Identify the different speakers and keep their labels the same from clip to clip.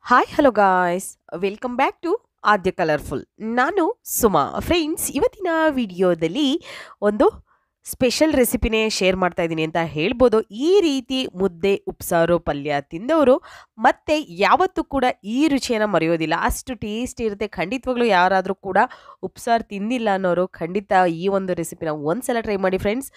Speaker 1: Hi hello guys, welcome back to Aadya colourful. ನಾನು Suma. Friends, ಇವತ್ತಿನ ವಿಡಿಯೋದಲ್ಲಿ ಒಂದು ಸ್ಪೆಷಲ್ ರೆಸಿಪಿನೇ ಶೇರ್ ಮಾಡ್ತಾ ಇದ್ದೀನಿ ಅಂತ ಹೇಳ್ಬೋದು. ಈ ರೀತಿ ಮುದ್ದೆ ಉಪ್ಸಾರು ಪಲ್ಯ ತಿಂದವರು ಮತ್ತೆ ಯಾವತ್ತೂ ಕೂಡ ಈ ರುಚಿಯನ್ನು ಮರೆಯೋದಿಲ್ಲ. ಅಷ್ಟು ಟೇಸ್ಟ್ ಇರುತ್ತೆ. ಖಂಡಿತವಾಗ್ಲೂ ಯಾರಾದರೂ ಕೂಡ ಉಪ್ಸಾರು ತಿಂದಿಲ್ಲ ಅನ್ನೋರು ಖಂಡಿತ ಈ ಒಂದು ರೆಸಿಪಿನ ಒಂದ್ಸಲ ಟ್ರೈ ಮಾಡಿ ಫ್ರೆಂಡ್ಸ್.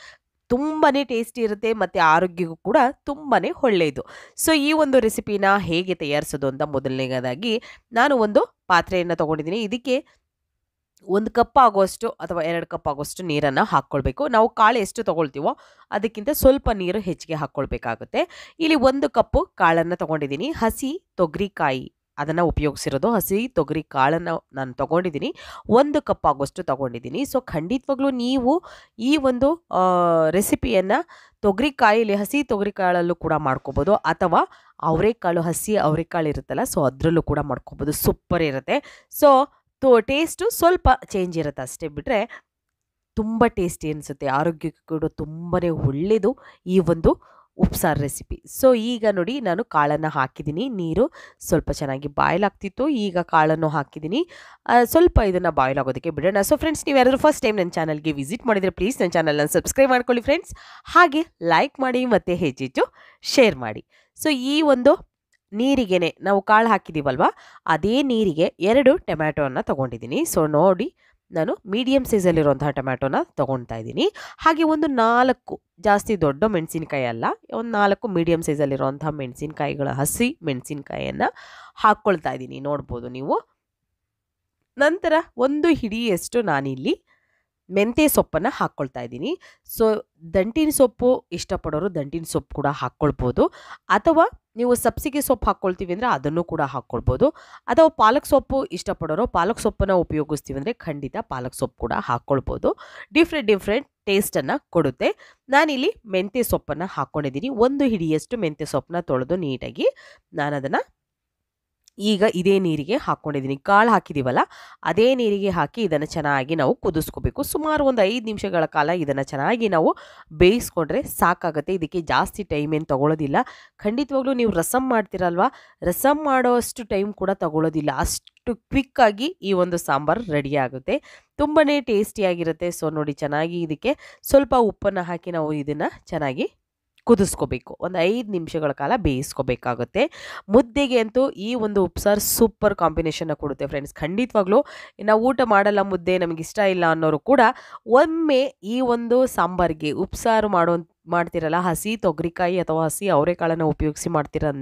Speaker 1: ತುಂಬಾನೇ ಟೇಸ್ಟಿ ಇರುತ್ತೆ ಮತ್ತು ಆರೋಗ್ಯಕ್ಕೂ ಕೂಡ ತುಂಬಾನೇ ಒಳ್ಳೆಯದು. ಸೊ ಈ ಒಂದು ರೆಸಿಪಿನ ಹೇಗೆ ತಯಾರಿಸೋದು ಅಂತ ಮೊದಲನೇದಾಗಿ ನಾನು ಒಂದು ಪಾತ್ರೆಯನ್ನು ತಗೊಂಡಿದ್ದೀನಿ. ಇದಕ್ಕೆ 1 ಕಪ್ ಆಗುವಷ್ಟು ಅಥವಾ 2 ಕಪ್ ಆಗುವಷ್ಟು ನೀರನ್ನು ಹಾಕ್ಕೊಳ್ಬೇಕು. ನಾವು ಕಾಳು ಎಷ್ಟು ತಗೊಳ್ತೀವೋ ಅದಕ್ಕಿಂತ ಸ್ವಲ್ಪ ನೀರು ಹೆಚ್ಚಿಗೆ ಹಾಕ್ಕೊಳ್ಬೇಕಾಗುತ್ತೆ. ಇಲ್ಲಿ 1 ಕಪ್ಪು ಕಾಳನ್ನು ತಗೊಂಡಿದ್ದೀನಿ. ಹಸಿ ತೊಗರಿಕಾಯಿ ಅದನ್ನು ಉಪಯೋಗಿಸಿರೋದು. ಹಸಿ ತೊಗರಿ ಕಾಳನ್ನು ನಾನು ತಗೊಂಡಿದ್ದೀನಿ. 1 ಕಪ್ ಆಗುವಷ್ಟು ತಗೊಂಡಿದ್ದೀನಿ. ಸೊ ಖಂಡಿತವಾಗ್ಲೂ ನೀವು ಈ ಒಂದು ರೆಸಿಪಿಯನ್ನು ತೊಗರಿಕಾಯಲ್ಲಿ ಹಸಿ ತೊಗರಿಕಾಳಲ್ಲೂ ಕೂಡ ಮಾಡ್ಕೋಬೋದು, ಅಥವಾ ಅವರೆಕಾಳು ಹಸಿ ಅವರೆಕಾಳು ಇರುತ್ತಲ್ಲ, ಸೊ ಅದರಲ್ಲೂ ಕೂಡ ಮಾಡ್ಕೋಬೋದು. ಸೂಪರ್ ಇರುತ್ತೆ. ಸೊ ಟೇಸ್ಟು ಸ್ವಲ್ಪ ಚೇಂಜ್ ಇರುತ್ತೆ ಅಷ್ಟೇ, ಬಿಟ್ಟರೆ ತುಂಬ ಟೇಸ್ಟಿ ಅನಿಸುತ್ತೆ. ಆರೋಗ್ಯಕ್ಕೂ ಕೂಡ ತುಂಬಾ ಒಳ್ಳೆಯದು ಈ ಒಂದು ಉಪ್ಸಾರು ರೆಸಿಪಿ. ಸೊ ಈಗ ನೋಡಿ, ನಾನು ಕಾಳನ್ನು ಹಾಕಿದ್ದೀನಿ. ನೀರು ಸ್ವಲ್ಪ ಚೆನ್ನಾಗಿ ಬಾಯ್ಲ್ ಆಗ್ತಿತ್ತು. ಈಗ ಕಾಳನ್ನು ಹಾಕಿದ್ದೀನಿ. ಸ್ವಲ್ಪ ಇದನ್ನು ಬಾಯ್ಲ್ ಆಗೋದಕ್ಕೆ ಬಿಡೋಣ. ಸೊ ಫ್ರೆಂಡ್ಸ್, ನೀವು ಯಾರಾದರೂ ಫಸ್ಟ್ ಟೈಮ್ ನನ್ನ ಚಾನಲ್ಗೆ ವಿಸಿಟ್ ಮಾಡಿದರೆ ಪ್ಲೀಸ್ ನನ್ನ ಚಾನಲ್ನ ಸಬ್ಸ್ಕ್ರೈಬ್ ಮಾಡ್ಕೊಳ್ಳಿ ಫ್ರೆಂಡ್ಸ್. ಹಾಗೆ ಲೈಕ್ ಮಾಡಿ ಮತ್ತು ಹೆಚ್ಚೆಚ್ಚು ಶೇರ್ ಮಾಡಿ. ಸೊ ಈ ಒಂದು ನೀರಿಗೆನೆ ನಾವು ಕಾಳು ಹಾಕಿದ್ದೀವಲ್ವ, ಅದೇ ನೀರಿಗೆ 2 ಟೊಮ್ಯಾಟೋವನ್ನು ತೊಗೊಂಡಿದ್ದೀನಿ. ಸೊ ನೋಡಿ, ನಾನು ಮೀಡಿಯಮ್ ಸೈಜಲ್ಲಿರುವಂತಹ ಟೊಮ್ಯಾಟೋನ ತೊಗೊಳ್ತಾ ಇದ್ದೀನಿ. ಹಾಗೆ ಒಂದು 4 ಜಾಸ್ತಿ ದೊಡ್ಡ ಮೆಣಸಿನ್ಕಾಯಿ ಅಲ್ಲ, ಒಂದು 4 ಮೀಡಿಯಮ್ ಸೈಜಲ್ಲಿರುವಂತಹ ಮೆಣಸಿನ್ಕಾಯಿಗಳ ಹಸಿ ಮೆಣಸಿನ್ಕಾಯಿಯನ್ನು ಹಾಕ್ಕೊಳ್ತಾ ಇದ್ದೀನಿ, ನೋಡ್ಬೋದು ನೀವು. ನಂತರ 1 ಹಿಡಿಯಷ್ಟು ನಾನಿಲ್ಲಿ ಮೆಂತ್ಯ ಸೊಪ್ಪನ್ನು ಹಾಕ್ಕೊಳ್ತಾ ಇದ್ದೀನಿ. ಸೊ ದಂಟಿನ ಸೊಪ್ಪು ಇಷ್ಟಪಡೋರು ದಂಟಿನ ಸೊಪ್ಪು ಕೂಡ ಹಾಕ್ಕೊಳ್ಬೋದು, ಅಥವಾ ನೀವು ಸಬ್ಸಿಗೆ ಸೊಪ್ಪು ಹಾಕ್ಕೊಳ್ತೀವಿ ಅಂದರೆ ಅದನ್ನು ಕೂಡ ಹಾಕ್ಕೊಳ್ಬೋದು, ಅಥವಾ ಪಾಲಕ್ ಸೊಪ್ಪು ಇಷ್ಟಪಡೋರು ಪಾಲಕ್ ಸೊಪ್ಪನ್ನು ಉಪಯೋಗಿಸ್ತೀವಿ ಅಂದರೆ ಖಂಡಿತ ಪಾಲಕ್ ಸೊಪ್ಪು ಕೂಡ ಹಾಕ್ಕೊಳ್ಬೋದು. ಡಿಫ್ರೆಂಟ್ ಟೇಸ್ಟನ್ನು ಕೊಡುತ್ತೆ. ನಾನಿಲ್ಲಿ ಮೆಂತ್ಯ ಸೊಪ್ಪನ್ನು ಹಾಕ್ಕೊಂಡಿದ್ದೀನಿ. 1 ಹಿಡಿಯಷ್ಟು ಮೆಂತ್ಯ ಸೊಪ್ಪನ್ನ ತೊಳೆದು ನೀಟಾಗಿ ನಾನು ಅದನ್ನು ಈಗ ಇದೇ ನೀರಿಗೆ ಹಾಕ್ಕೊಂಡಿದ್ದೀನಿ. ಕಾಳು ಹಾಕಿದ್ದೀವಲ್ಲ, ಅದೇ ನೀರಿಗೆ ಹಾಕಿ ಇದನ್ನು ಚೆನ್ನಾಗಿ ನಾವು ಕುದಿಸ್ಕೋಬೇಕು. ಸುಮಾರು ಒಂದು 5 ನಿಮಿಷಗಳ ಕಾಲ ಇದನ್ನು ಚೆನ್ನಾಗಿ ನಾವು ಬೇಯಿಸ್ಕೊಂಡ್ರೆ ಸಾಕಾಗುತ್ತೆ. ಇದಕ್ಕೆ ಜಾಸ್ತಿ ಟೈಮ್ ಏನು ತಗೊಳ್ಳೋದಿಲ್ಲ. ಖಂಡಿತವಾಗ್ಲೂ ನೀವು ರಸಮ್ ಮಾಡ್ತೀರಲ್ವ, ರಸಮ್ ಮಾಡೋಷ್ಟು ಟೈಮ್ ಕೂಡ ತಗೊಳ್ಳೋದಿಲ್ಲ. ಅಷ್ಟು ಕ್ವಿಕ್ಕಾಗಿ ಈ ಒಂದು ಸಾಂಬಾರು ರೆಡಿ ಆಗುತ್ತೆ. ತುಂಬಾ ಟೇಸ್ಟಿಯಾಗಿರುತ್ತೆ. ಸೊ ನೋಡಿ, ಚೆನ್ನಾಗಿ ಇದಕ್ಕೆ ಸ್ವಲ್ಪ ಉಪ್ಪನ್ನು ಹಾಕಿ ನಾವು ಇದನ್ನು ಚೆನ್ನಾಗಿ ಕುದಿಸ್ಕೋಬೇಕು. ಒಂದು 5 ನಿಮಿಷಗಳ ಕಾಲ ಬೇಯಿಸ್ಕೋಬೇಕಾಗುತ್ತೆ. ಮುದ್ದೆಗೆ ಅಂತೂ ಈ ಒಂದು ಉಪ್ಸಾರು ಸೂಪರ್ ಕಾಂಬಿನೇಷನ್ನ ಕೊಡುತ್ತೆ ಫ್ರೆಂಡ್ಸ್. ಖಂಡಿತವಾಗ್ಲೂ ನಾವು ಊಟ ಮಾಡಲ್ಲ ಮುದ್ದೆ, ನಮಗೆ ಇಷ್ಟ ಇಲ್ಲ ಅನ್ನೋರು ಕೂಡ ಒಮ್ಮೆ ಈ ಒಂದು ಸಾಂಬಾರಿಗೆ ಉಪ್ಸಾರು ಮಾಡ್ತಿರಲ್ಲ, ಹಸಿ ತೊಗರಿಕಾಯಿ ಅಥವಾ ಹಸಿ ಅವರೆಕಾಳನ್ನು ಉಪಯೋಗಿಸಿ ಮಾಡ್ತಿರೋ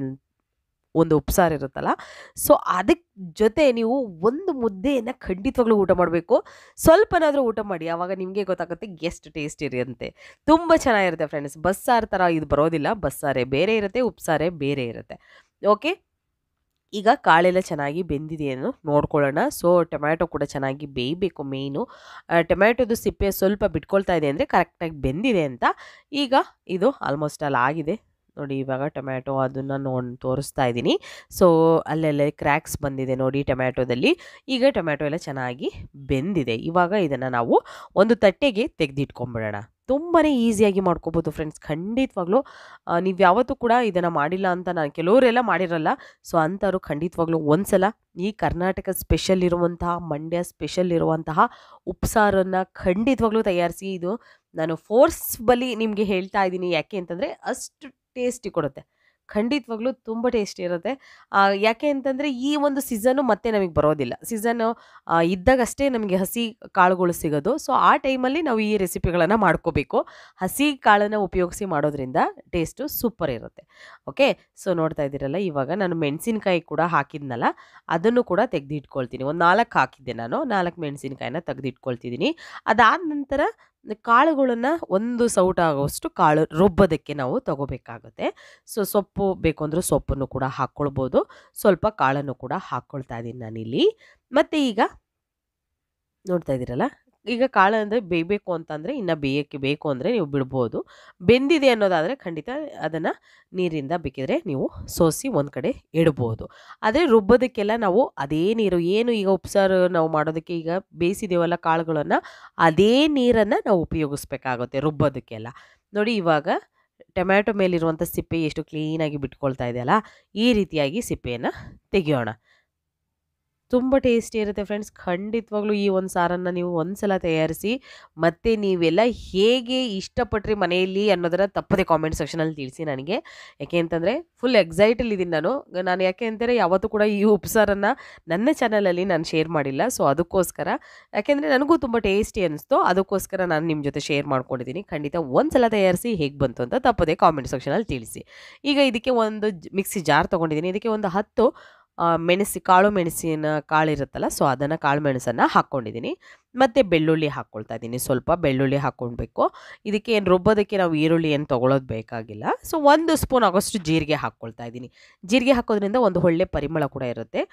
Speaker 1: ಒಂದು ಉಪ್ಸಾರು ಇರುತ್ತಲ್ಲ, ಸೊ ಅದಕ್ಕೆ ಜೊತೆ ನೀವು ಒಂದು ಮುದ್ದೆಯನ್ನು ಖಂಡಿತವಾಗ್ಲೂ ಊಟ ಮಾಡಬೇಕು. ಸ್ವಲ್ಪನಾದರೂ ಊಟ ಮಾಡಿ, ಆವಾಗ ನಿಮಗೆ ಗೊತ್ತಾಗುತ್ತೆ ಎಷ್ಟು ಟೇಸ್ಟ್ ಇರುತ್ತೆ. ತುಂಬ ಚೆನ್ನಾಗಿರುತ್ತೆ ಫ್ರೆಂಡ್ಸ್. ಬಸ್ಸಾರು ಥರ ಇದು ಬರೋದಿಲ್ಲ. ಬಸ್ಸಾರೇ ಬೇರೆ ಇರುತ್ತೆ, ಉಪ್ಸಾರೇ ಬೇರೆ ಇರುತ್ತೆ. ಓಕೆ, ಈಗ ಕಾಳೆಲ್ಲ ಚೆನ್ನಾಗಿ ಬೆಂದಿದೆಯನ್ನು ನೋಡ್ಕೊಳ್ಳೋಣ. ಸೊ ಟೊಮ್ಯಾಟೊ ಕೂಡ ಚೆನ್ನಾಗಿ ಬೇಯಬೇಕು. ಮೇಯ್ನು ಟೊಮ್ಯಾಟೊದು ಸಿಪ್ಪೆ ಸ್ವಲ್ಪ ಬಿಟ್ಕೊಳ್ತಾ ಇದೆ ಅಂದರೆ ಕರೆಕ್ಟಾಗಿ ಬೆಂದಿದೆ ಅಂತ. ಈಗ ಇದು ಆಲ್ಮೋಸ್ಟ್ ಅಲ್ಲಿ ಆಗಿದೆ ನೋಡಿ. ಇವಾಗ ಟೊಮ್ಯಾಟೊ ಅದನ್ನು ತೋರಿಸ್ತಾ ಇದ್ದೀನಿ. ಸೊ ಅಲ್ಲೆಲ್ಲ ಕ್ರ್ಯಾಕ್ಸ್ ಬಂದಿದೆ ನೋಡಿ ಟೊಮ್ಯಾಟೊದಲ್ಲಿ. ಈಗ ಟೊಮ್ಯಾಟೊ ಎಲ್ಲ ಚೆನ್ನಾಗಿ ಬೆಂದಿದೆ. ಇವಾಗ ಇದನ್ನು ನಾವು ಒಂದು ತಟ್ಟೆಗೆ ತೆಗೆದಿಟ್ಕೊಂಬಿಡೋಣ. ತುಂಬಾ ಈಸಿಯಾಗಿ ಮಾಡ್ಕೋಬೋದು ಫ್ರೆಂಡ್ಸ್. ಖಂಡಿತವಾಗ್ಲೂ ನೀವು ಯಾವತ್ತೂ ಕೂಡ ಇದನ್ನು ಮಾಡಿಲ್ಲ ಅಂತ ನಾನು, ಕೆಲವರೆಲ್ಲ ಮಾಡಿರಲ್ಲ. ಸೊ ಅಂಥವ್ರು ಖಂಡಿತವಾಗ್ಲೂ ಒಂದ್ಸಲ ಈ ಕರ್ನಾಟಕ ಸ್ಪೆಷಲ್ ಇರುವಂತಹ, ಮಂಡ್ಯ ಸ್ಪೆಷಲ್ ಇರುವಂತಹ ಉಪ್ಸಾರನ್ನು ಖಂಡಿತವಾಗ್ಲೂ ತಯಾರಿಸಿ. ಇದು ನಾನು ಫೋರ್ಸ್ಬಲಿ ನಿಮಗೆ ಹೇಳ್ತಾ ಇದ್ದೀನಿ. ಯಾಕೆ ಅಂತಂದರೆ ಅಷ್ಟು ಟೇಸ್ಟಿ ಕೊಡುತ್ತೆ. ಖಂಡಿತವಾಗ್ಲೂ ತುಂಬ ಟೇಸ್ಟಿ ಇರುತ್ತೆ. ಯಾಕೆ ಅಂತಂದರೆ ಈ ಒಂದು ಸೀಸನ್ನು ಮತ್ತೆ ನಮಗೆ ಬರೋದಿಲ್ಲ. ಸೀಸನ್ನು ಇದ್ದಾಗಷ್ಟೇ ನಮಗೆ ಹಸಿ ಕಾಳುಗಳು ಸಿಗೋದು. ಸೊ ಆ ಟೈಮಲ್ಲಿ ನಾವು ಈ ರೆಸಿಪಿಗಳನ್ನು ಮಾಡ್ಕೋಬೇಕು. ಹಸಿ ಕಾಳನ್ನು ಉಪಯೋಗಿಸಿ ಮಾಡೋದ್ರಿಂದ ಟೇಸ್ಟು ಸೂಪರ್ ಇರುತ್ತೆ. ಓಕೆ, ಸೊ ನೋಡ್ತಾ ಇದ್ದೀರಲ್ಲ, ಇವಾಗ ನಾನು ಮೆಣಸಿನ್ಕಾಯಿ ಕೂಡ ಹಾಕಿದ್ನಲ್ಲ, ಅದನ್ನು ಕೂಡ ತೆಗೆದಿಟ್ಕೊಳ್ತೀನಿ. ಒಂದು 4 ಹಾಕಿದ್ದೆ ನಾನು. 4 ಮೆಣಸಿನ್ಕಾಯಿನ ತೆಗೆದಿಟ್ಕೊಳ್ತಿದ್ದೀನಿ. ಅದಾದ ನಂತರ ಕಾಳುಗಳನ್ನು ಒಂದು ಸೌಟ ಆಗೋಷ್ಟು ಕಾಳು ರುಬ್ಬೋದಕ್ಕೆ ನಾವು ತಗೋಬೇಕಾಗುತ್ತೆ. ಸೊ ಸೊಪ್ಪು ಬೇಕು ಅಂದರೆ ಸೊಪ್ಪನ್ನು ಕೂಡ ಹಾಕ್ಕೊಳ್ಬೋದು. ಸ್ವಲ್ಪ ಕಾಳನ್ನು ಕೂಡ ಹಾಕ್ಕೊಳ್ತಾ ಇದ್ದೀನಿ ನಾನಿಲ್ಲಿ. ಮತ್ತು ಈಗ ನೋಡ್ತಾ ಇದ್ದೀರಲ್ಲ, ಈಗ ಕಾಳು ಅಂದರೆ ಬೇಯಬೇಕು ಅಂತಂದರೆ, ಇನ್ನು ಬೇಯಕ್ಕೆ ಬೇಕು ಅಂದರೆ ನೀವು ಬಿಡ್ಬೋದು. ಬೆಂದಿದೆ ಅನ್ನೋದಾದರೆ ಖಂಡಿತ ಅದನ್ನು ನೀರಿಂದ ಬೇಕಿದ್ರೆ ನೀವು ಸೋಸಿ ಒಂದು ಕಡೆ ಇಡ್ಬೋದು. ಆದರೆ ರುಬ್ಬೋದಕ್ಕೆಲ್ಲ ನಾವು ಅದೇ ನೀರು, ಏನು ಈಗ ಉಪ್ಸಾರು ನಾವು ಮಾಡೋದಕ್ಕೆ ಈಗ ಬೇಯಿಸಿದೇವಲ್ಲ ಕಾಳುಗಳನ್ನು, ಅದೇ ನೀರನ್ನು ನಾವು ಉಪಯೋಗಿಸ್ಬೇಕಾಗುತ್ತೆ ರುಬ್ಬೋದಕ್ಕೆಲ್ಲ. ನೋಡಿ, ಇವಾಗ ಟೊಮ್ಯಾಟೊ ಮೇಲಿರುವಂಥ ಸಿಪ್ಪೆ ಎಷ್ಟು ಕ್ಲೀನಾಗಿ ಬಿಟ್ಕೊಳ್ತಾ ಇದೆಯಲ್ಲ, ಈ ರೀತಿಯಾಗಿ ಸಿಪ್ಪೆಯನ್ನು ತೆಗೆಯೋಣ. ತುಂಬ ಟೇಸ್ಟಿ ಇರುತ್ತೆ ಫ್ರೆಂಡ್ಸ್. ಖಂಡಿತವಾಗ್ಲೂ ಈ ಒಂದು ಸಾರನ್ನು ನೀವು ಒಂದ್ಸಲ ತಯಾರಿಸಿ, ಮತ್ತು ನೀವೆಲ್ಲ ಹೇಗೆ ಇಷ್ಟಪಟ್ರಿ ಮನೆಯಲ್ಲಿ ಅನ್ನೋದನ್ನು ತಪ್ಪದೆ ಕಾಮೆಂಟ್ ಸೆಕ್ಷನಲ್ಲಿ ತಿಳಿಸಿ ನನಗೆ. ಯಾಕೆ ಅಂತಂದರೆ ಫುಲ್ ಎಕ್ಸೈಟಲ್ಲಿದ್ದೀನಿ ನಾನು ಯಾಕೆ ಅಂತಾರೆ ಯಾವತ್ತೂ ಕೂಡ ಈ ಉಪ್ಸಾರನ್ನು ನನ್ನ ಚಾನಲಲ್ಲಿ ನಾನು ಶೇರ್ ಮಾಡಿಲ್ಲ. ಸೊ ಅದಕ್ಕೋಸ್ಕರ, ಯಾಕೆಂದರೆ ನನಗೂ ತುಂಬ ಟೇಸ್ಟಿ ಅನ್ನಿಸ್ತು, ಅದಕ್ಕೋಸ್ಕರ ನಾನು ನಿಮ್ಮ ಜೊತೆ ಶೇರ್ ಮಾಡ್ಕೊಂಡಿದ್ದೀನಿ. ಖಂಡಿತ ಒಂದ್ಸಲ ತಯಾರಿಸಿ ಹೇಗೆ ಬಂತು ಅಂತ ತಪ್ಪದೆ ಕಾಮೆಂಟ್ ಸೆಕ್ಷನಲ್ಲಿ ತಿಳಿಸಿ. ಈಗ ಇದಕ್ಕೆ ಒಂದು ಮಿಕ್ಸಿ ಜಾರ್ ತೊಗೊಂಡಿದ್ದೀನಿ. ಇದಕ್ಕೆ ಒಂದು 10 ಕಾಳು ಮೆಣಸಿನ ಕಾಳಿರುತ್ತಲ್ಲ, ಸೊ ಅದನ್ನು ಕಾಳು ಮೆಣಸನ್ನು ಹಾಕ್ಕೊಂಡಿದ್ದೀನಿ. ಮತ್ತು ಬೆಳ್ಳುಳ್ಳಿ ಹಾಕ್ಕೊಳ್ತಾ ಇದ್ದೀನಿ. ಸ್ವಲ್ಪ ಬೆಳ್ಳುಳ್ಳಿ ಹಾಕ್ಕೊಳ್ಬೇಕು. ಇದಕ್ಕೆ ಏನು ರುಬ್ಬೋದಕ್ಕೆ ನಾವು ಈರುಳ್ಳಿ ಏನು ತೊಗೊಳೋದು ಬೇಕಾಗಿಲ್ಲ. ಸೊ 1 ಸ್ಪೂನ್ ಆಗೋಷ್ಟು ಜೀರಿಗೆ ಹಾಕ್ಕೊಳ್ತಾ ಇದ್ದೀನಿ. ಜೀರಿಗೆ ಹಾಕೋದ್ರಿಂದ ಒಂದು ಒಳ್ಳೆ ಪರಿಮಳ ಕೂಡ ಇರುತ್ತೆ,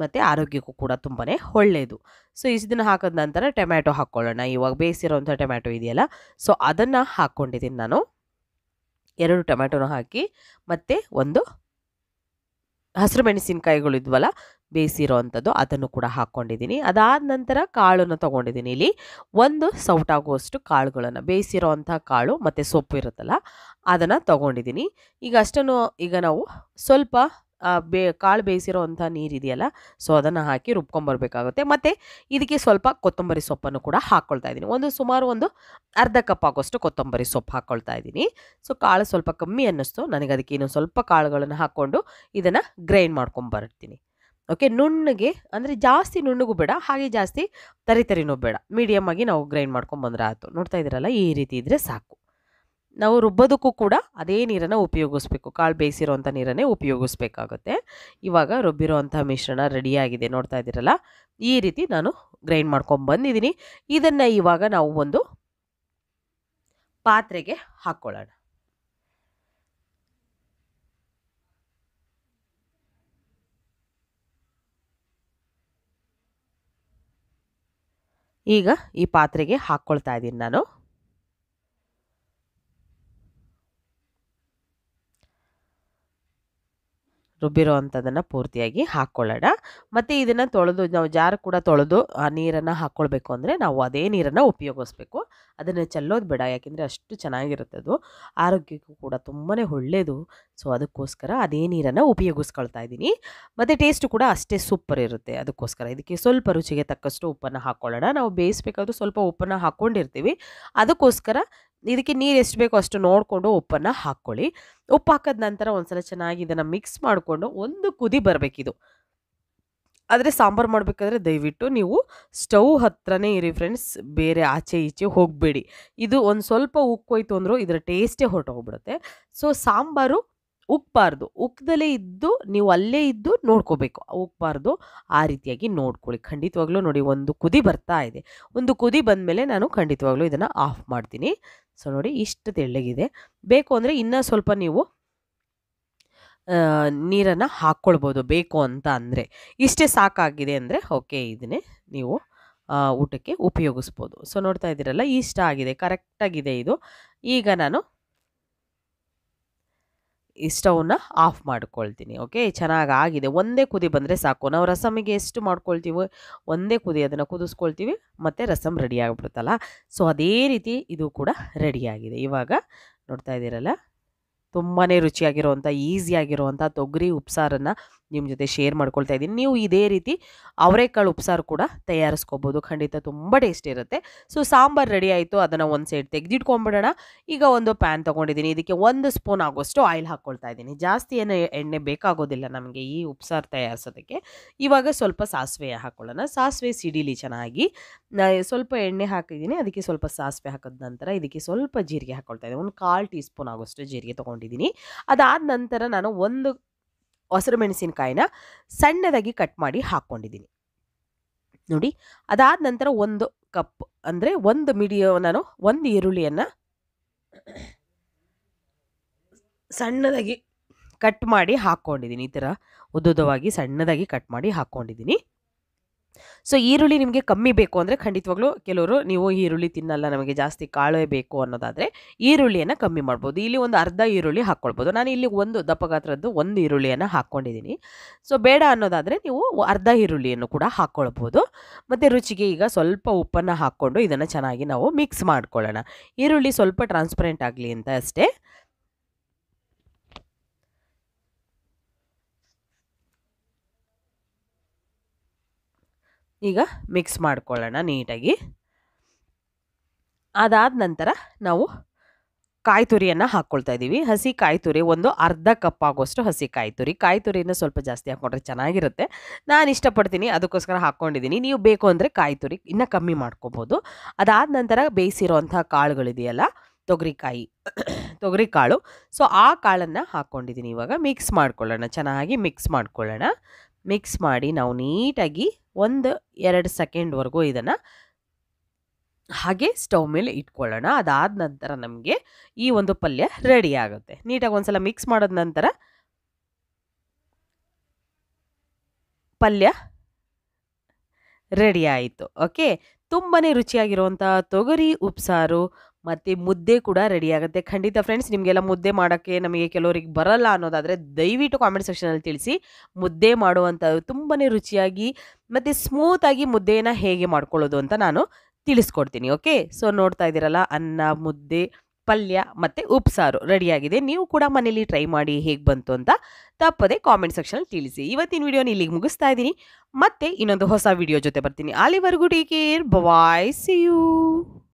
Speaker 1: ಮತ್ತು ಆರೋಗ್ಯಕ್ಕೂ ಕೂಡ ತುಂಬಾ ಒಳ್ಳೆಯದು. ಸೊ ಇದನ್ನು ಹಾಕಿದ ನಂತರ ಟೊಮ್ಯಾಟೊ ಹಾಕ್ಕೊಳ್ಳೋಣ. ಇವಾಗ ಬೇಯಿಸಿರೋಂಥ ಟೊಮ್ಯಾಟೊ ಇದೆಯಲ್ಲ, ಸೊ ಅದನ್ನು ಹಾಕ್ಕೊಂಡಿದ್ದೀನಿ ನಾನು. 2 ಟೊಮ್ಯಾಟೊನ ಹಾಕಿ, ಮತ್ತು ಒಂದು ಹಸಿರು ಮೆಣಸಿನಕಾಯಿಗಳು ಇದ್ವಲ್ಲ ಬೇಯಿಸಿರೋ ಅಂಥದ್ದು, ಅದನ್ನು ಕೂಡ ಹಾಕ್ಕೊಂಡಿದ್ದೀನಿ. ಅದಾದ ನಂತರ ಕಾಳನ್ನು ತೊಗೊಂಡಿದ್ದೀನಿ. ಇಲ್ಲಿ 1 ಸೌಟಾಗುವಷ್ಟು ಕಾಳುಗಳನ್ನು, ಬೇಯಿಸಿರೋ ಅಂಥ ಕಾಳು ಮತ್ತು ಸೊಪ್ಪು ಇರುತ್ತಲ್ಲ ಅದನ್ನು ತೊಗೊಂಡಿದ್ದೀನಿ. ಈಗ ಅಷ್ಟನ್ನು ಈಗ ನಾವು ಸ್ವಲ್ಪ ಕಾಳು ಬೇಯಿಸಿರೋ ಅಂಥ ನೀರಿದೆಯಲ್ಲ, ಸೊ ಅದನ್ನು ಹಾಕಿ ರುಬ್ಕೊಂಬರ್ಬೇಕಾಗುತ್ತೆ. ಮತ್ತು ಇದಕ್ಕೆ ಸ್ವಲ್ಪ ಕೊತ್ತಂಬರಿ ಸೊಪ್ಪನ್ನು ಕೂಡ ಹಾಕ್ಕೊಳ್ತಾ ಇದ್ದೀನಿ. ಸುಮಾರು ಒಂದು ಅರ್ಧ ಕಪ್ ಆಗೋಷ್ಟು ಕೊತ್ತಂಬರಿ ಸೊಪ್ಪು ಹಾಕ್ಕೊಳ್ತಾ ಇದ್ದೀನಿ. ಸೊ ಕಾಳು ಸ್ವಲ್ಪ ಕಮ್ಮಿ ಅನ್ನಿಸ್ತು ನನಗೆ, ಅದಕ್ಕೆ ಇನ್ನೂ ಸ್ವಲ್ಪ ಕಾಳುಗಳನ್ನು ಹಾಕ್ಕೊಂಡು ಇದನ್ನು ಗ್ರೈಂಡ್ ಮಾಡ್ಕೊಂಬರ್ತೀನಿ. ಓಕೆ, ನುಣ್ಣಗೆ ಅಂದರೆ ಜಾಸ್ತಿ ನುಣ್ಣಗೂ ಬೇಡ, ಹಾಗೆ ಜಾಸ್ತಿ ತರಿನೂ ಬೇಡ, ಮೀಡಿಯಮ್ ಆಗಿ ನಾವು ಗ್ರೈಂಡ್ ಮಾಡ್ಕೊಂಬಂದ್ರೆ ಆಯಿತು. ನೋಡ್ತಾ ಇದ್ದೀರಲ್ಲ, ಈ ರೀತಿ ಇದ್ದರೆ ಸಾಕು. ನಾವು ರುಬ್ಬೋದಕ್ಕೂ ಕೂಡ ಅದೇ ನೀರನ್ನು ಉಪಯೋಗಿಸ್ಬೇಕು, ಕಾಳು ಬೇಯಿಸಿರೋವಂಥ ನೀರನ್ನೇ ಉಪಯೋಗಿಸ್ಬೇಕಾಗುತ್ತೆ. ಇವಾಗ ರುಬ್ಬಿರೋ ಅಂಥ ಮಿಶ್ರಣ ರೆಡಿಯಾಗಿದೆ. ನೋಡ್ತಾ ಇದ್ದೀರಲ್ಲ, ಈ ರೀತಿ ನಾನು ಗ್ರೈಂಡ್ ಮಾಡ್ಕೊಂಡು ಬಂದಿದ್ದೀನಿ. ಇದನ್ನು ಇವಾಗ ನಾವು ಒಂದು ಪಾತ್ರೆಗೆ ಹಾಕ್ಕೊಳ್ಳೋಣ. ಈಗ ಈ ಪಾತ್ರೆಗೆ ಹಾಕ್ಕೊಳ್ತಾ ಇದ್ದೀನಿ ನಾನು. ರುಬ್ಬಿರೋ ಅಂಥದ್ದನ್ನು ಪೂರ್ತಿಯಾಗಿ ಹಾಕ್ಕೊಳ್ಳೋಣ. ಮತ್ತು ಇದನ್ನು ತೊಳೆದು, ನಾವು ಜಾರ್ ಕೂಡ ತೊಳೆದು ಆ ನೀರನ್ನು ಹಾಕ್ಕೊಳ್ಬೇಕು ಅಂದರೆ ನಾವು ಅದೇ ನೀರನ್ನು ಉಪಯೋಗಿಸ್ಬೇಕು. ಅದನ್ನು ಚೆಲ್ಲೋದು ಬೇಡ, ಯಾಕೆಂದರೆ ಅಷ್ಟು ಚೆನ್ನಾಗಿರುತ್ತೆ ಅದು, ಆರೋಗ್ಯಕ್ಕೂ ಕೂಡ ತುಂಬಾ ಒಳ್ಳೆಯದು. ಸೊ ಅದಕ್ಕೋಸ್ಕರ ಅದೇ ನೀರನ್ನು ಉಪಯೋಗಿಸ್ಕೊಳ್ತಾ ಇದ್ದೀನಿ. ಮತ್ತು ಟೇಸ್ಟು ಕೂಡ ಅಷ್ಟೇ ಸೂಪರ್ ಇರುತ್ತೆ. ಅದಕ್ಕೋಸ್ಕರ ಇದಕ್ಕೆ ಸ್ವಲ್ಪ ರುಚಿಗೆ ತಕ್ಕಷ್ಟು ಉಪ್ಪನ್ನು ಹಾಕ್ಕೊಳ್ಳೋಣ. ನಾವು ಬೇಯಿಸ್ಬೇಕಾದ್ರೂ ಸ್ವಲ್ಪ ಉಪ್ಪನ್ನು ಹಾಕ್ಕೊಂಡಿರ್ತೀವಿ, ಅದಕ್ಕೋಸ್ಕರ ಇದಕ್ಕೆ ನೀರು ಎಷ್ಟು ಬೇಕೋ ಅಷ್ಟು ನೋಡಿಕೊಂಡು ಉಪ್ಪನ್ನು ಹಾಕ್ಕೊಳ್ಳಿ. ಉಪ್ಪು ಹಾಕಿದ ನಂತರ ಒಂದ್ಸಲ ಚೆನ್ನಾಗಿ ಇದನ್ನು ಮಿಕ್ಸ್ ಮಾಡಿಕೊಂಡು ಒಂದು ಕುದಿ ಬರಬೇಕಿದು. ಆದರೆ ಸಾಂಬಾರು ಮಾಡಬೇಕಾದ್ರೆ ದಯವಿಟ್ಟು ನೀವು ಸ್ಟವ್ ಹತ್ರನೇ ಇರಿ ಫ್ರೆಂಡ್ಸ್, ಬೇರೆ ಆಚೆ ಈಚೆ ಹೋಗಬೇಡಿ. ಇದು ಒಂದು ಸ್ವಲ್ಪ ಉಕ್ಕೋಯ್ತು ಅಂದರೂ ಇದರ ಟೇಸ್ಟೇ ಹೊರಟೋಗ್ಬಿಡುತ್ತೆ. ಸೊ ಸಾಂಬಾರು ಉಕ್ಕಬಾರ್ದು, ಉಕ್ಕದಲ್ಲೇ ಇದ್ದು ನೀವು ಅಲ್ಲೇ ಇದ್ದು ನೋಡ್ಕೋಬೇಕು, ಉಕ್ಕಬಾರ್ದು. ಆ ರೀತಿಯಾಗಿ ನೋಡ್ಕೊಳ್ಳಿ. ಖಂಡಿತವಾಗ್ಲೂ ನೋಡಿ, ಒಂದು ಕುದಿ ಬರ್ತಾ ಇದೆ. ಒಂದು ಕುದಿ ಬಂದಮೇಲೆ ನಾನು ಖಂಡಿತವಾಗ್ಲೂ ಇದನ್ನು ಆಫ್ ಮಾಡ್ತೀನಿ. ಸೊ ನೋಡಿ, ಇಷ್ಟು ತೆಳ್ಳಗಿದೆ. ಬೇಕು ಅಂದರೆ ಇನ್ನೂ ಸ್ವಲ್ಪ ನೀವು ನೀರನ್ನು ಹಾಕ್ಕೊಳ್ಬೋದು, ಬೇಕು ಅಂತ ಅಂದರೆ. ಇಷ್ಟೇ ಸಾಕಾಗಿದೆ ಅಂದರೆ ಓಕೆ, ಇದನ್ನೇ ನೀವು ಊಟಕ್ಕೆ ಉಪಯೋಗಿಸ್ಬೋದು. ಸೊ ನೋಡ್ತಾ ಇದ್ದೀರಲ್ಲ, ಇಷ್ಟ ಆಗಿದೆ, ಕರೆಕ್ಟಾಗಿದೆ ಇದು. ಈಗ ನಾನು ಈ ಸ್ಟವ್ನ ಆಫ್ ಮಾಡ್ಕೊಳ್ತೀನಿ. ಓಕೆ, ಚೆನ್ನಾಗಾಗಿದೆ. ಒಂದೇ ಕುದಿ ಬಂದರೆ ಸಾಕು. ನಾವು ರಸಮಿಗೆ ಎಷ್ಟು ಮಾಡ್ಕೊಳ್ತೀವೋ ಒಂದೇ ಕುದಿ ಅದನ್ನು ಕುದಿಸ್ಕೊಳ್ತೀವಿ, ಮತ್ತು ರಸಮ್ ರೆಡಿ ಆಗಿಬಿಡುತ್ತಲ್ಲ. ಸೊ ಅದೇ ರೀತಿ ಇದು ಕೂಡ ರೆಡಿಯಾಗಿದೆ. ಇವಾಗ ನೋಡ್ತಾ ಇದ್ದೀರಲ್ಲ, ತುಂಬಾ ರುಚಿಯಾಗಿರುವಂಥ, ಈಸಿಯಾಗಿರುವಂಥ ತೊಗರಿ ಉಪ್ಸಾರನ್ನು ನಿಮ್ಮ ಜೊತೆ ಶೇರ್ ಮಾಡ್ಕೊಳ್ತಾ ಇದ್ದೀನಿ. ನೀವು ಇದೇ ರೀತಿ ಅವರೆಕಾಳು ಉಪ್ಸಾರು ಕೂಡ ತಯಾರಿಸ್ಕೋಬೋದು. ಖಂಡಿತ ತುಂಬ ಟೇಸ್ಟ್ ಇರುತ್ತೆ. ಸೊ ಸಾಂಬಾರು ರೆಡಿ ಆಯಿತು, ಅದನ್ನು ಒಂದು ಸೈಡ್ ತೆಗೆದಿಟ್ಕೊಂಡ್ಬಿಡೋಣ. ಈಗ ಒಂದು ಪ್ಯಾನ್ ತೊಗೊಂಡಿದ್ದೀನಿ. ಇದಕ್ಕೆ 1 ಸ್ಪೂನ್ ಆಗೋಷ್ಟು ಆಯಿಲ್ ಹಾಕ್ಕೊಳ್ತಾ ಇದ್ದೀನಿ. ಜಾಸ್ತಿ ಏನು ಎಣ್ಣೆ ಬೇಕಾಗೋದಿಲ್ಲ ನಮಗೆ ಈ ಉಪ್ಸಾರು ತಯಾರಿಸೋದಕ್ಕೆ. ಇವಾಗ ಸ್ವಲ್ಪ ಸಾಸಿವೆ ಹಾಕ್ಕೊಳ್ಳೋಣ. ಸಾಸಿವೆ ಸಿಡಿಲಿ ಚೆನ್ನಾಗಿ. ಸ್ವಲ್ಪ ಎಣ್ಣೆ ಹಾಕಿದ್ದೀನಿ, ಅದಕ್ಕೆ ಸ್ವಲ್ಪ ಸಾಸಿವೆ ಹಾಕಿದ ನಂತರ ಇದಕ್ಕೆ ಸ್ವಲ್ಪ ಜೀರಿಗೆ ಹಾಕ್ಕೊಳ್ತಾ ಇದ್ದೀನಿ. ಒಂದು 1/4 ಟೀ ಸ್ಪೂನ್ ಆಗೋಷ್ಟು ಜೀರಿಗೆ ತೊಗೊಂಡಿದ್ದೀನಿ. ಅದಾದ ನಂತರ ನಾನು ಒಂದು ಹಸಿರು ಮೆಣಸಿನಕಾಯಿನ ಸಣ್ಣದಾಗಿ ಕಟ್ ಮಾಡಿ ಹಾಕ್ಕೊಂಡಿದ್ದೀನಿ ನೋಡಿ. ಅದಾದ ನಂತರ 1 ಕಪ್ ಅಂದರೆ ನಾನು ಒಂದು ಈರುಳ್ಳಿಯನ್ನು ಸಣ್ಣದಾಗಿ ಕಟ್ ಮಾಡಿ ಹಾಕ್ಕೊಂಡಿದ್ದೀನಿ. ಈ ಥರ ಉದ್ದುದ್ದವಾಗಿ ಸಣ್ಣದಾಗಿ ಕಟ್ ಮಾಡಿ ಹಾಕ್ಕೊಂಡಿದ್ದೀನಿ. ಸೊ ಈರುಳ್ಳಿ ನಿಮಗೆ ಕಮ್ಮಿ ಬೇಕು ಅಂದರೆ ಖಂಡಿತವಾಗ್ಲೂ, ಕೆಲವರು ನೀವು ಈರುಳ್ಳಿ ತಿನ್ನಲ್ಲ, ನಮಗೆ ಜಾಸ್ತಿ ಕಾಳೇ ಬೇಕು ಅನ್ನೋದಾದರೆ ಈರುಳ್ಳಿಯನ್ನು ಕಮ್ಮಿ ಮಾಡ್ಬೋದು. ಇಲ್ಲಿ ಒಂದು ಅರ್ಧ ಈರುಳ್ಳಿ ಹಾಕ್ಕೊಳ್ಬೋದು. ನಾನು ಇಲ್ಲಿ ಒಂದು ದಪ್ಪ ಗಾತ್ರದ್ದು ಒಂದು ಈರುಳ್ಳಿಯನ್ನು ಹಾಕ್ಕೊಂಡಿದ್ದೀನಿ. ಸೊ ಬೇಡ ಅನ್ನೋದಾದರೆ ನೀವು ಅರ್ಧ ಈರುಳ್ಳಿಯನ್ನು ಕೂಡ ಹಾಕ್ಕೊಳ್ಬೋದು. ಮತ್ತು ರುಚಿಗೆ ಈಗ ಸ್ವಲ್ಪ ಉಪ್ಪನ್ನು ಹಾಕ್ಕೊಂಡು ಇದನ್ನು ಚೆನ್ನಾಗಿ ನಾವು ಮಿಕ್ಸ್ ಮಾಡ್ಕೊಳ್ಳೋಣ. ಈರುಳ್ಳಿ ಸ್ವಲ್ಪ ಟ್ರಾನ್ಸ್ಪರೆಂಟ್ ಆಗಲಿ ಅಂತ ಅಷ್ಟೇ. ಈಗ ಮಿಕ್ಸ್ ಮಾಡ್ಕೊಳ್ಳೋಣ ನೀಟಾಗಿ. ಅದಾದ ನಂತರ ನಾವು ಕಾಯಿ ತುರಿಯನ್ನು ಹಾಕ್ಕೊಳ್ತಾ ಇದ್ದೀವಿ. ಹಸಿ ಕಾಯಿ ತುರಿ ಒಂದು ಅರ್ಧ ಕಪ್ ಆಗುವಷ್ಟು ಹಸಿ ಕಾಯಿ ತುರಿ. ಕಾಯಿ ತುರಿನ ಸ್ವಲ್ಪ ಜಾಸ್ತಿ ಹಾಕ್ಕೊಂಡ್ರೆ ಚೆನ್ನಾಗಿರುತ್ತೆ. ನಾನು ಇಷ್ಟಪಡ್ತೀನಿ, ಅದಕ್ಕೋಸ್ಕರ ಹಾಕ್ಕೊಂಡಿದ್ದೀನಿ. ನೀವು ಬೇಕು ಅಂದರೆ ಕಾಯಿ ತುರಿ ಇನ್ನೂ ಕಮ್ಮಿ ಮಾಡ್ಕೋಬೋದು. ಅದಾದ ನಂತರ ಬೇಯಿಸಿರೋಂಥ ಕಾಳುಗಳಿದೆಯಲ್ಲ, ತೊಗರಿ ಕಾಳು. ಸೊ ಆ ಕಾಳನ್ನು ಹಾಕ್ಕೊಂಡಿದ್ದೀನಿ. ಇವಾಗ ಮಿಕ್ಸ್ ಮಾಡ್ಕೊಳ್ಳೋಣ, ಚೆನ್ನಾಗಿ ಮಿಕ್ಸ್ ಮಾಡ್ಕೊಳ್ಳೋಣ. ಮಿಕ್ಸ್ ಮಾಡಿ ನಾವು ನೀಟಾಗಿ 1-2 ಸೆಕೆಂಡ್ವರೆಗೂ ಇದನ್ನು ಹಾಗೆ ಸ್ಟವ್ ಮೇಲೆ ಇಟ್ಕೊಳ್ಳೋಣ. ಅದಾದ ನಂತರ ನಮಗೆ ಈ ಒಂದು ಪಲ್ಯ ರೆಡಿ ಆಗುತ್ತೆ. ನೀಟಾಗಿ ಒಂದ್ಸಲ ಮಿಕ್ಸ್ ಮಾಡಿದ ನಂತರ ಪಲ್ಯ ರೆಡಿ ಆಯಿತು. ಓಕೆ, ತುಂಬಾ ರುಚಿಯಾಗಿರುವಂಥ ತೊಗರಿ ಉಪ್ಸಾರು ಮತ್ತು ಮುದ್ದೆ ಕೂಡ ರೆಡಿ ಆಗುತ್ತೆ. ಖಂಡಿತ ಫ್ರೆಂಡ್ಸ್, ನಿಮಗೆಲ್ಲ ಮುದ್ದೆ ಮಾಡೋಕ್ಕೆ ನಮಗೆ ಕೆಲವರಿಗೆ ಬರಲ್ಲ ಅನ್ನೋದಾದರೆ ದಯವಿಟ್ಟು ಕಾಮೆಂಟ್ ಸೆಕ್ಷನಲ್ಲಿ ತಿಳಿಸಿ. ಮುದ್ದೆ ಮಾಡುವಂಥದ್ದು ತುಂಬಾ ರುಚಿಯಾಗಿ ಮತ್ತು ಸ್ಮೂತಾಗಿ ಮುದ್ದೆಯನ್ನು ಹೇಗೆ ಮಾಡ್ಕೊಳ್ಳೋದು ಅಂತ ನಾನು ತಿಳಿಸ್ಕೊಡ್ತೀನಿ. ಓಕೆ, ಸೊ ನೋಡ್ತಾ ಇದ್ದೀರಲ್ಲ, ಅನ್ನ, ಮುದ್ದೆ, ಪಲ್ಯ ಮತ್ತು ಉಪ್ಸಾರು ರೆಡಿಯಾಗಿದೆ. ನೀವು ಕೂಡ ಮನೇಲಿ ಟ್ರೈ ಮಾಡಿ ಹೇಗೆ ಬಂತು ಅಂತ ತಪ್ಪದೆ ಕಾಮೆಂಟ್ ಸೆಕ್ಷನಲ್ಲಿ ತಿಳಿಸಿ. ಇವತ್ತಿನ ವಿಡಿಯೋನ ಇಲ್ಲಿಗೆ ಮುಗಿಸ್ತಾ ಇದ್ದೀನಿ. ಮತ್ತೆ ಇನ್ನೊಂದು ಹೊಸ ವಿಡಿಯೋ ಜೊತೆ ಬರ್ತೀನಿ. ಅಲ್ಲಿವರೆಗೂ take care, bye, see you.